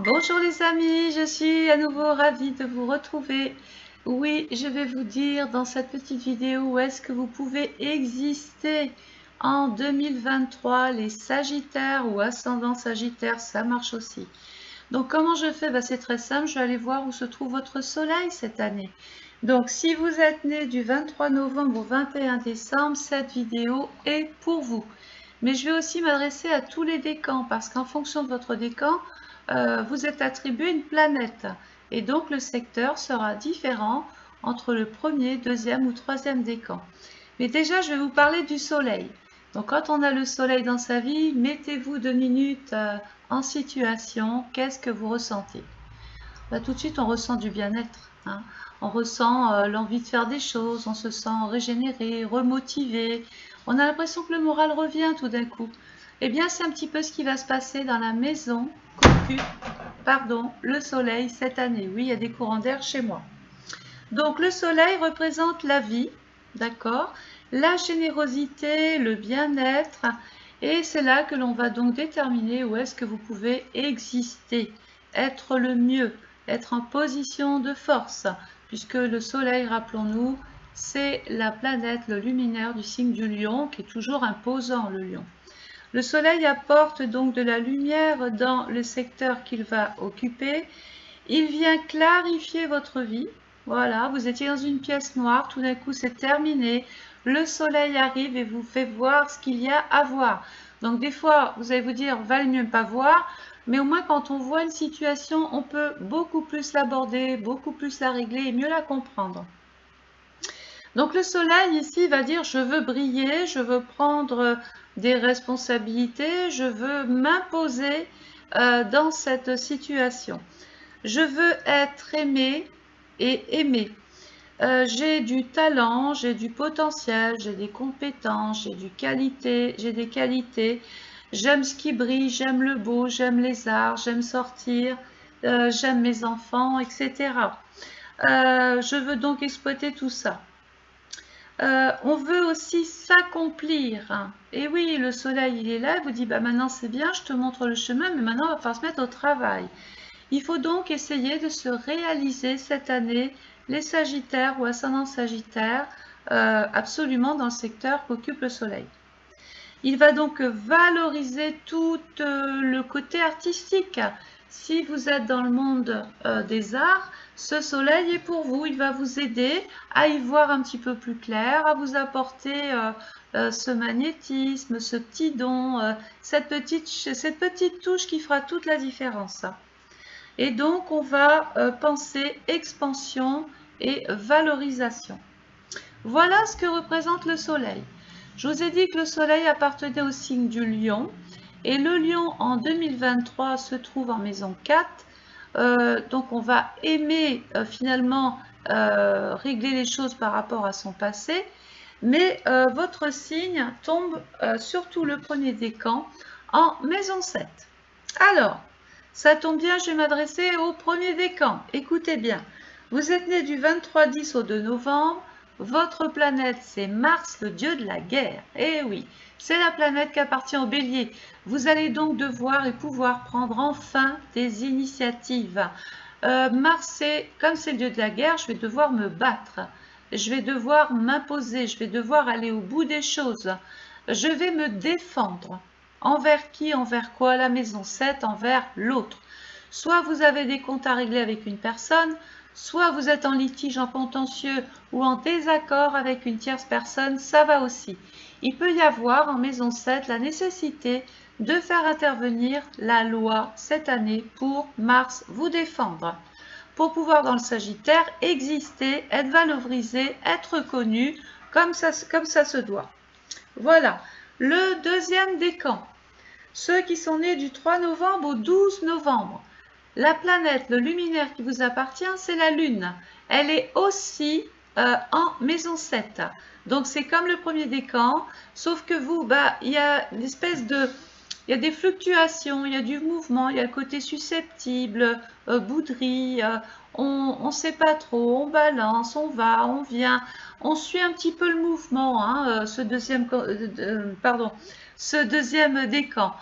Bonjour les amis, je suis à nouveau ravie de vous retrouver. Oui, je vais vous dire dans cette petite vidéo où est-ce que vous pouvez exister en 2023, les Sagittaires ou ascendant Sagittaire, ça marche aussi. Donc comment je fais? C'est très simple, je vais aller voir où se trouve votre soleil cette année. Donc si vous êtes né du 23 novembre au 21 décembre, cette vidéo est pour vous. Mais je vais aussi m'adresser à tous les décans parce qu'en fonction de votre décan, vous êtes attribué une planète. Et donc le secteur sera différent entre le premier, deuxième ou troisième décan. Mais déjà, je vais vous parler du soleil. Donc quand on a le soleil dans sa vie, mettez-vous 2 minutes en situation. Qu'est-ce que vous ressentez? Tout de suite, on ressent du bien-être. Hein. On ressent l'envie de faire des choses, on se sent régénéré, remotivé. On a l'impression que le moral revient tout d'un coup. Eh bien, c'est un petit peu ce qui va se passer dans la maison qu'occupe, le soleil cette année. Oui, il y a des courants d'air chez moi. Donc, le soleil représente la vie, d'accord, la générosité, le bien-être. Et c'est là que l'on va donc déterminer où est-ce que vous pouvez exister, être le mieux, être en position de force, puisque le soleil, rappelons-nous, c'est la planète, le luminaire du signe du lion, qui est toujours imposant, le lion. Le soleil apporte donc de la lumière dans le secteur qu'il va occuper. Il vient clarifier votre vie. Voilà, vous étiez dans une pièce noire, tout d'un coup c'est terminé. Le soleil arrive et vous fait voir ce qu'il y a à voir. Donc des fois, vous allez vous dire, valait mieux pas voir, mais au moins quand on voit une situation, on peut beaucoup plus l'aborder, beaucoup plus la régler et mieux la comprendre. Donc le soleil ici va dire, je veux briller, je veux prendre des responsabilités, je veux m'imposer dans cette situation. Je veux être aimé et aimé. J'ai du talent, j'ai du potentiel, j'ai des compétences, j'ai des qualités. J'aime ce qui brille, j'aime le beau, j'aime les arts, j'aime sortir, j'aime mes enfants, etc. Je veux donc exploiter tout ça. On veut aussi s'accomplir. Et oui, le soleil, il est là, il vous dit, maintenant c'est bien, je te montre le chemin, mais maintenant il va falloir se mettre au travail. Il faut donc essayer de se réaliser cette année, les Sagittaires ou ascendants Sagittaires, absolument dans le secteur qu'occupe le Soleil. Il va donc valoriser tout le côté artistique. Si vous êtes dans le monde des arts, ce soleil est pour vous. Il va vous aider à y voir un petit peu plus clair, à vous apporter ce magnétisme, ce petit don, cette petite touche qui fera toute la différence. Et donc, on va penser expansion et valorisation. Voilà ce que représente le soleil. Je vous ai dit que le soleil appartenait au signe du lion. Et le lion, en 2023, se trouve en maison 4. Donc, on va aimer finalement régler les choses par rapport à son passé. Mais votre signe tombe surtout le premier décan en maison 7. Alors, ça tombe bien, je vais m'adresser au premier décan. Écoutez bien, vous êtes né du 23-10 au 2 novembre. Votre planète, c'est Mars, le dieu de la guerre. Eh oui, c'est la planète qui appartient au bélier. Vous allez donc devoir et pouvoir prendre enfin des initiatives. Mars, comme c'est le dieu de la guerre, je vais devoir me battre. Je vais devoir m'imposer, je vais devoir aller au bout des choses. Je vais me défendre. Envers qui? Envers quoi? La maison 7, envers l'autre. Soit vous avez des comptes à régler avec une personne, soit vous êtes en litige, en contentieux ou en désaccord avec une tierce personne, ça va aussi. Il peut y avoir en maison 7 la nécessité de faire intervenir la loi cette année pour Mars vous défendre. Pour pouvoir dans le Sagittaire exister, être valorisé, être connu comme ça se doit. Voilà. Le deuxième décan, ceux qui sont nés du 3 novembre au 12 novembre. La planète, le luminaire qui vous appartient, c'est la Lune. Elle est aussi en maison 7. Donc c'est comme le premier décan, sauf que vous, il y a une espèce de... Il y a des fluctuations, il y a du mouvement, il y a le côté susceptible, bouderie, on ne sait pas trop, on balance, on va, on vient, on suit un petit peu le mouvement, hein, ce deuxième décan.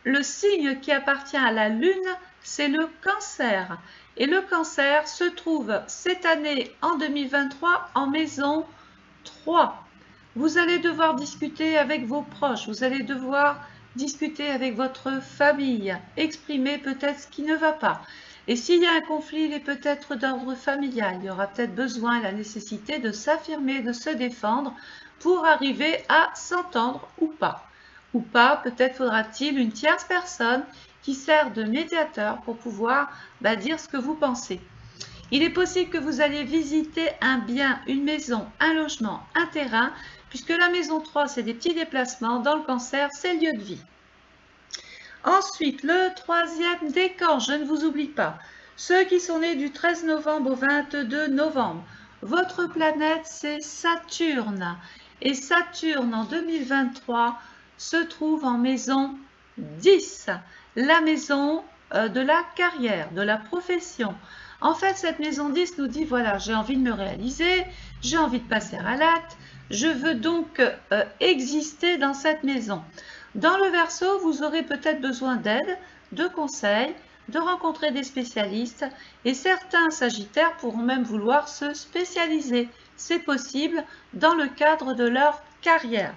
le signe qui appartient à la Lune, c'est le Cancer. Et le Cancer se trouve cette année, en 2023, en maison 3. Vous allez devoir discuter avec vos proches, vous allez devoir discuter avec votre famille, exprimer peut-être ce qui ne va pas. Et s'il y a un conflit, il est peut-être d'ordre familial. Il y aura peut-être besoin, la nécessité de s'affirmer, de se défendre pour arriver à s'entendre ou pas. Ou pas, peut-être faudra-t-il une tierce personne qui sert de médiateur pour pouvoir dire ce que vous pensez. Il est possible que vous alliez visiter un bien, une maison, un logement, un terrain, puisque la maison 3, c'est des petits déplacements. Dans le Cancer, c'est le lieu de vie. Ensuite, le troisième décan, je ne vous oublie pas. Ceux qui sont nés du 13 novembre au 22 novembre, votre planète, c'est Saturne. Et Saturne, en 2023, se trouve en maison 10, la maison de la carrière, de la profession. En fait, cette maison 10 nous dit, voilà, j'ai envie de me réaliser, j'ai envie de passer à l'acte, je veux donc exister dans cette maison. Dans le Verseau, vous aurez peut-être besoin d'aide, de conseils, de rencontrer des spécialistes et certains Sagittaires pourront même vouloir se spécialiser. C'est possible dans le cadre de leur carrière.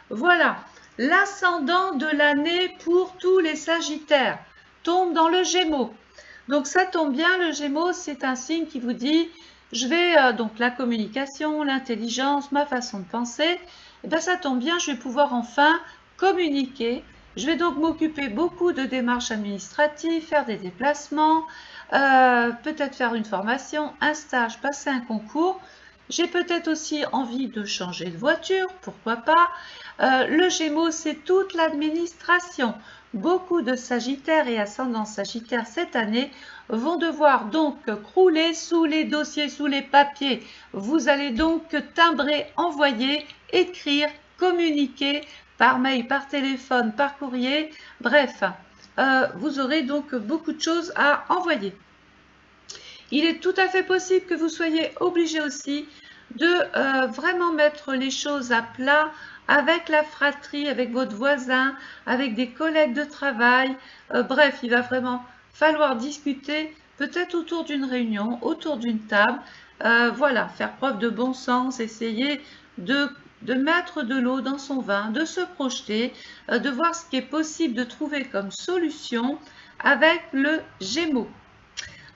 Voilà, l'ascendant de l'année pour tous les Sagittaires tombe dans le Gémeaux. Donc ça tombe bien, le Gémeaux, c'est un signe qui vous dit, je vais, donc la communication, l'intelligence, ma façon de penser, et bien ça tombe bien, je vais pouvoir enfin communiquer. Je vais donc m'occuper beaucoup de démarches administratives, faire des déplacements, peut-être faire une formation, un stage, passer un concours. J'ai peut-être aussi envie de changer de voiture, pourquoi pas. Le Gémeaux, c'est toute l'administration. Beaucoup de Sagittaires et ascendants Sagittaires cette année vont devoir donc crouler sous les dossiers, sous les papiers. Vous allez donc timbrer, envoyer, écrire, communiquer par mail, par téléphone, par courrier. Bref, vous aurez donc beaucoup de choses à envoyer. Il est tout à fait possible que vous soyez obligé aussi de vraiment mettre les choses à plat avec la fratrie, avec votre voisin, avec des collègues de travail. Bref, il va vraiment falloir discuter peut-être autour d'une réunion, autour d'une table. Voilà, faire preuve de bon sens, essayer de mettre de l'eau dans son vin, de se projeter, de voir ce qui est possible de trouver comme solution avec le Gémeaux.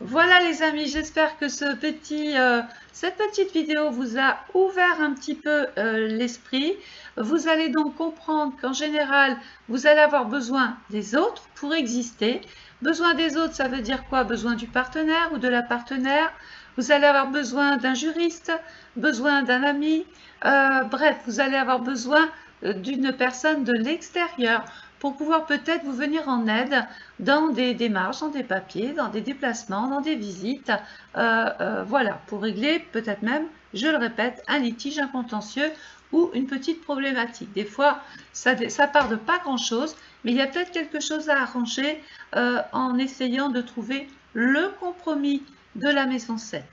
Voilà les amis, j'espère que cette petite vidéo vous a ouvert un petit peu l'esprit. Vous allez donc comprendre qu'en général, vous allez avoir besoin des autres pour exister. Besoin des autres, ça veut dire quoi? Besoin du partenaire ou de la partenaire. Vous allez avoir besoin d'un juriste, besoin d'un ami. Bref, vous allez avoir besoin d'une personne de l'extérieur pour pouvoir peut-être vous venir en aide dans des démarches, dans des papiers, dans des déplacements, dans des visites. Voilà, pour régler peut-être même, je le répète, un litige, un contentieux ou une petite problématique. Des fois, ça part de pas grand-chose, mais il y a peut-être quelque chose à arranger en essayant de trouver le compromis de la maison 7.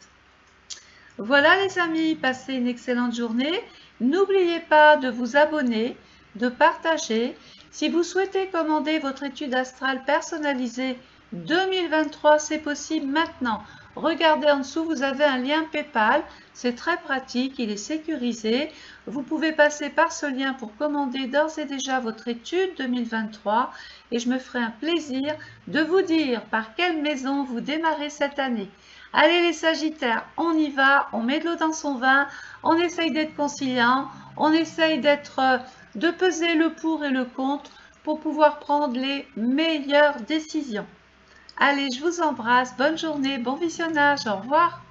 Voilà les amis, passez une excellente journée. N'oubliez pas de vous abonner, de partager. Si vous souhaitez commander votre étude astrale personnalisée 2023, c'est possible maintenant. Regardez en dessous, vous avez un lien PayPal. C'est très pratique, il est sécurisé. Vous pouvez passer par ce lien pour commander d'ores et déjà votre étude 2023. Et je me ferai un plaisir de vous dire par quelle maison vous démarrez cette année. Allez les Sagittaires, on y va, on met de l'eau dans son vin, on essaye d'être conciliant, on essaye de peser le pour et le contre pour pouvoir prendre les meilleures décisions. Allez, je vous embrasse, bonne journée, bon visionnage, au revoir.